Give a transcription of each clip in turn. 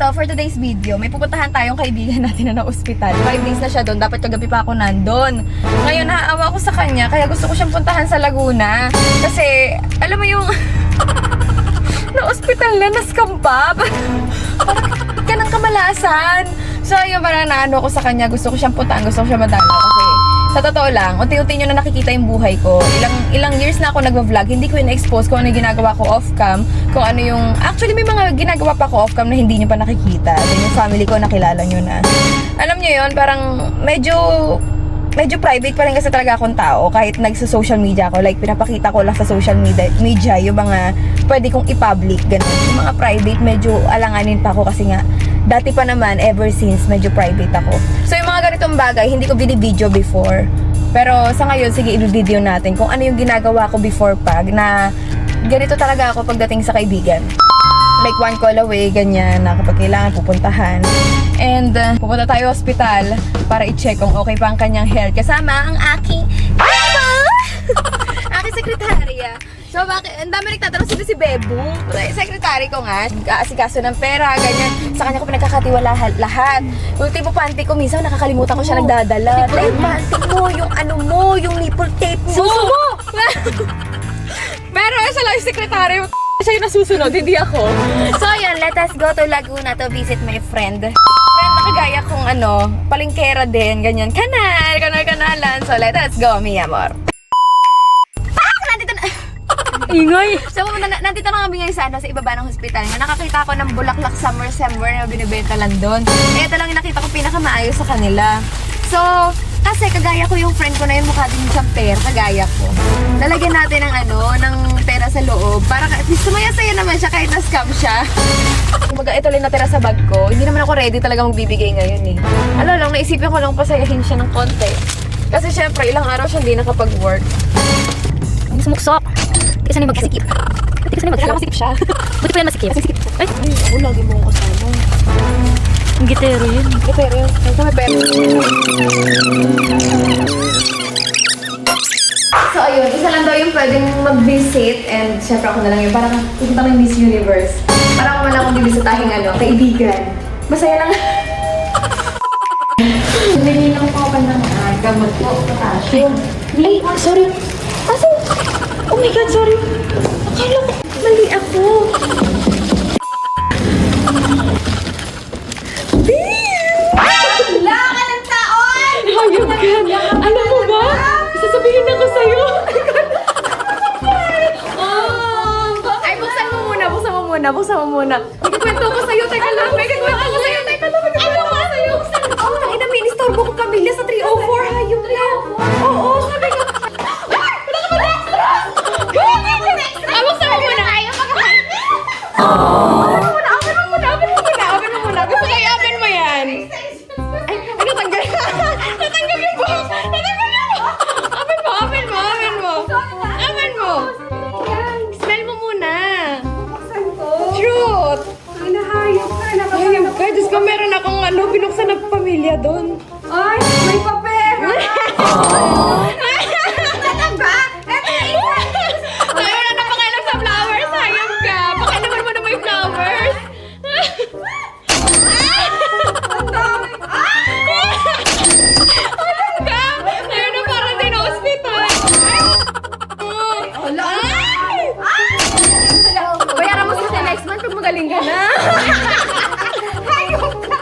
ganito, for today's video, may pupuntahan tayong kaibigan natin na na-ospital. 5 days na siya doon, dapat kagabi pa ako nandun. Ngayon, naaawa ko sa kanya, kaya gusto ko siyang puntahan sa Laguna. Kasi, alam mo yung na-ospital na, na-scam pa. Parang ka ng kamalasan. So, yung parang naano ko sa kanya, gusto ko siyang puntahan, gusto ko siyang madala. Kasi, sa totoo lang, unti-unti nyo na nakikita yung buhay ko. Ilang years na ako nagva-vlog, hindi ko in-expose kung ano yung ginagawa ko off-cam, kung ano yung... Actually, may mga ginagawa pa ako off-cam na hindi nyo pa nakikita. Then yung family ko, nakilala nyo na. Alam nyo yun, parang medyo private pa rin kasi talaga akong tao kahit nagsa-social media ako. Like, pinapakita ko lang sa social media yung mga pwede kong i-public, ganun. Yung mga private, medyo alanganin pa ako kasi nga, dati pa naman, ever since, medyo private ako. So, yung mga ganitong bagay, hindi ko binibideo before. Pero sa ngayon, sige, i-video natin kung ano yung ginagawa ko before pa, na ganito talaga ako pagdating sa kaibigan. Like, one call away, ganyan, na kapag kailangan pupuntahan. And, pupunta tayo hospital para i-check kung okay pa ang kanyang health. Kasama ang aking aking sekretarya. So, bakit? Ang dami nagtatanong sino si Bebo. Secretary ko nga, asikaso ng pera, ganyan. Sa kanya ko pinagkakatiwala lahat. Yung tipo panty ko, minsan nakakalimutan ko siya nagdadala. Like, panty mo, yung ano mo, yung nipple tape mo. Suso mo! Pero siya lang yung secretary. Siya yung nasusunod, hindi ako. So, yun, let us go to Laguna to visit my friend. Friend na kagaya kong palingkera din, ganyan. Kanalan. So, let us go, mi amor. Nandito na... Ingay! So, nandito na kami ngayon sa ibaba ng hospital. Nakakita ko ng bulaklak summer na binibenta lang doon. Eh, ito lang yung nakita ko pinakamaayos sa kanila. So, kasi kagaya ko yung friend ko na yun, mukha din siyang pera, kagaya ko. Lalagyan natin ng pera sa loob para at least sumaya-saya naman siya kahit na-scam siya. Kumbaga, ito lang natira sa bag ko. Hindi naman ako ready talaga magbibigay ngayon eh. Alam lang, naisipin ko lang pasayahin siya ng konti. Kasi syempre, ilang araw siya hindi nakapag-work. Ang sumuksok. Kasi na yung magkasikip. Buti kasi na yung magkasikip. Masikip siya. Buti ko yan masikip. Masikip. Ay, Oo, lagi mo akong kasama. ang gitero yun. Pero yun. Ito may pera. So, ayun. Isa lang daw yung pwedeng mag-visit. And syempre ako na lang yun. Parang pupunta ko yung Miss Universe. Parang ako man akong bibisitahin kaibigan. Masaya lang. Nililang ko ka ng gamot ko. Potassium. Ay, sorry. Kasi, oh my God, sorry. Akala ko, mali ako. Wala ka ng taon! Hayop ka! Alam mo ba? Sasabihin ako sa'yo. Ay, buksan mo muna. May kikwento ko sa'yo, teka lang. Ano ka sa'yo? Ay, na may istorbo ko pamilya sa 304. Hayop na. Oo, sabi ko. Open mo muna. Gusto kayo, open mo yan. Ay, natanggal yung box. Open mo. Smell mo muna. Truth. Hayop ka. Diyos ko, meron akong binuksan na pamilya doon. Ay, may papera! Ayaw na napangalam sa flowers. Hayop ka. Pakialaman mo na may flowers. Ang dami! Hayop ka. Ayaw na parang din hospital. Wala! Bayaran mo sa next month pag magaling ka na. Hayop ka!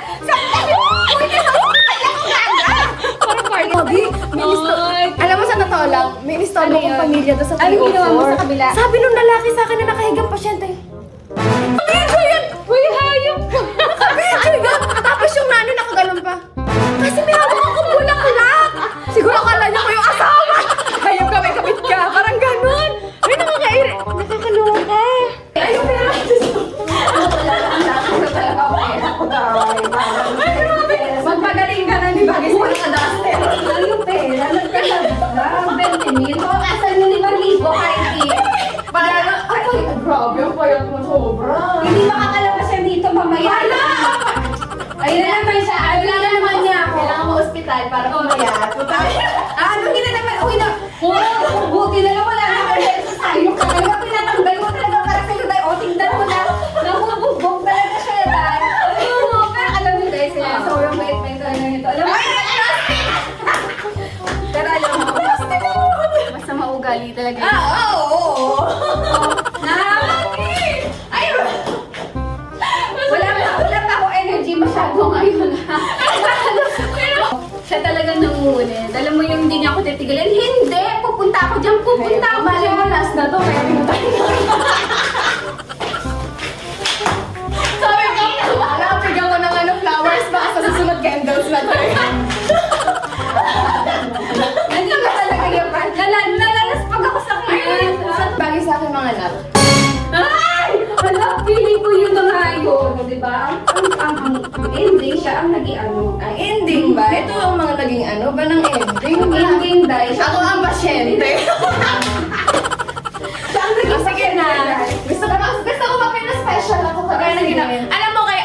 Parang party. Alam mo, sa totoo lang, may istorbo kong pamilya doon sa 304. Anong ginawa mo sa kabila? Sabi nung lalaki sa akin na nakahigang pasyente. Video yan! Uy, hayop ka! Video! Tapos yung nanay nakaganon pa. Kasi may hawak akong bulaklak! Siguro akala niya ko yung asawa! Hayop ka, may kabit ka. Parang ganun. Ay, nakakaloka. Ay, yung pera! Magpagaling ka na, di ba? Gusto ka na daster. Ay, yung pera! Nagkalaga! 20 mil. Kung asan yung 5,000 kahit Ay, grabe ang payat mo sobra. hindi makakalabas siya dito mamaya. Ayun na naman siya. Wala na naman niya ako. Kailangan mo ospital para pumayat. Anong ginanaman? Uy na! Buti na lang wala na ako sa sayo. Talaga pinatanggal mo talaga para sa'yo dahil o tingnan mo na. Nahubugbog talaga siya dahil. Lagi talaga. Oo. Ayun. Wala pa ako energy masyado ngayon. Siya talaga nangungulit. Alam mo yung hindi niya ako titigilan. Hindi! Pupunta ako dyan. Pupunta ako dyan. Last na to. Kaya pinutay na. Sabi ko, nakapigyan ko ng flowers baka sa susunod candles na to. Hindi ba talaga yung part? Nalaspag ako sa ngayon. Bagay sa akin mga anak. Ay! Alam, feeling ko yun na nga yun. Di ba? Ang ending siya ang naging ano. Ang ending ba? Ito ang mga naging ano ba ng ending? Yung ending dahil siya. Ako ang pasyente. Siya ang naging Sige na. Gusto ko mapina-special ako. Kaya na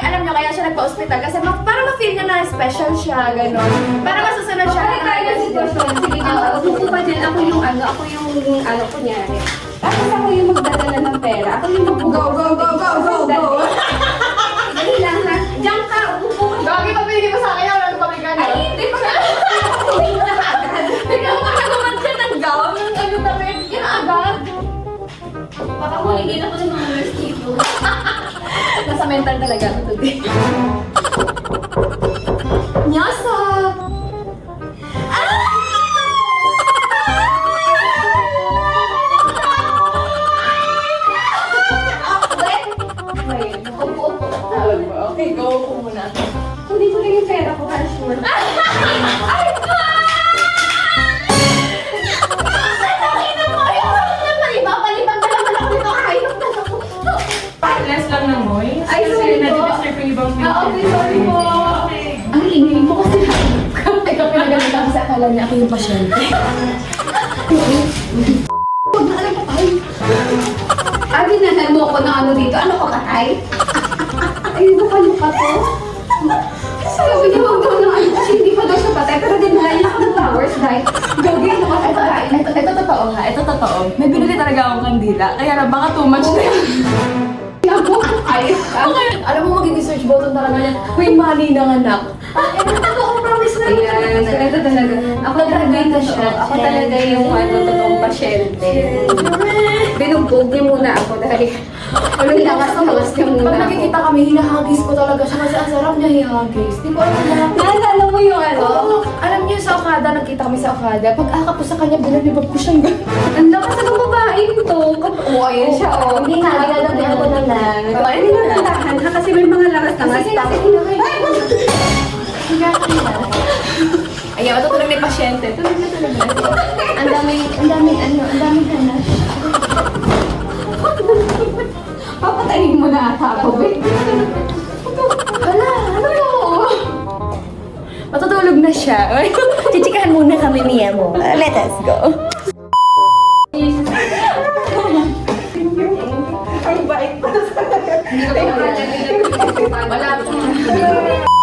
alam nyo kaya siya nagpa-hospital kasi para ma-feel niya na special siya, gano'n. Para masusunod siya. Bakit tayo ng sitwasyon? Sige, upo pa dyan. Ako yung kunyari. Tapos ako yung magdadala ng pera. Ako yung Go. Dali lang ha. Diyan ka, upo ka. Gagi, papili mo sa akin, wala nang pabigan. Ay, hindi pa nga. Hindi mo na agad. Ikaw mo nagaman siya ng gown, ng ano damit, yun agad. Baka huligin ako ng mga nurse dito. Nasa mental talaga ako today. Nyasa! Okay, go ko muna. Hindi ko lang yung pera ko, para sure. Palibang na naman ako dito. Ayok na ako. Less lang ng noise. Ay, Kasi sorry po. na-disturb yung ibang Okay, sorry po. Ang ingay mo kasi. Ikaw pinagalitan kasi akala niya ako yung pasyente. Huwag na alam ko tayo. Abi na mo ako ng ano dito. Ano ko katay? Ay, buka to. Sabi niya, huwag daw na ano kasi hindi pa daw siya patay. Pero din wala niya ako ng flowers dahil gawin ano ka tayo. Ito totoo ha, ito totoo. May binili talaga akong kandila, kaya na baka too much na yun. Ayos ka. Alam mo, magiging search button talaga yan. May money ng anak. Totoo, promise na Ayan, ito talaga. Ako talaga siya. Ako talaga yung totoong pasyente. Binugbog niya muna ako dahil walang lakas niya muna Pag ako. nakikita kami, hinahagis ko talaga siya kasi ang sarap niya hihagis. Di ko alam na. Naalala mo yung Oo, alam niyo sa Okada, nagkita kami sa Okada. Pag akap ko sa kanya, binalibag ko siyang gano'n. Ang lakas ng babae to. Oo, ayan siya. Oh. Hindi na, nilalabihan ko na lang. Hindi na nalahan ha kasi may mga lakas na Kasi mas. Ayaw, ito tulog na yung pasyente. Tulog na. ang daming hanas. Papatayin mo na ata ako, babe. Hala, ano to? Matutulog na siya. Chichikahan muna kami niya mo. Let us go. Ang bait pa sa Wala.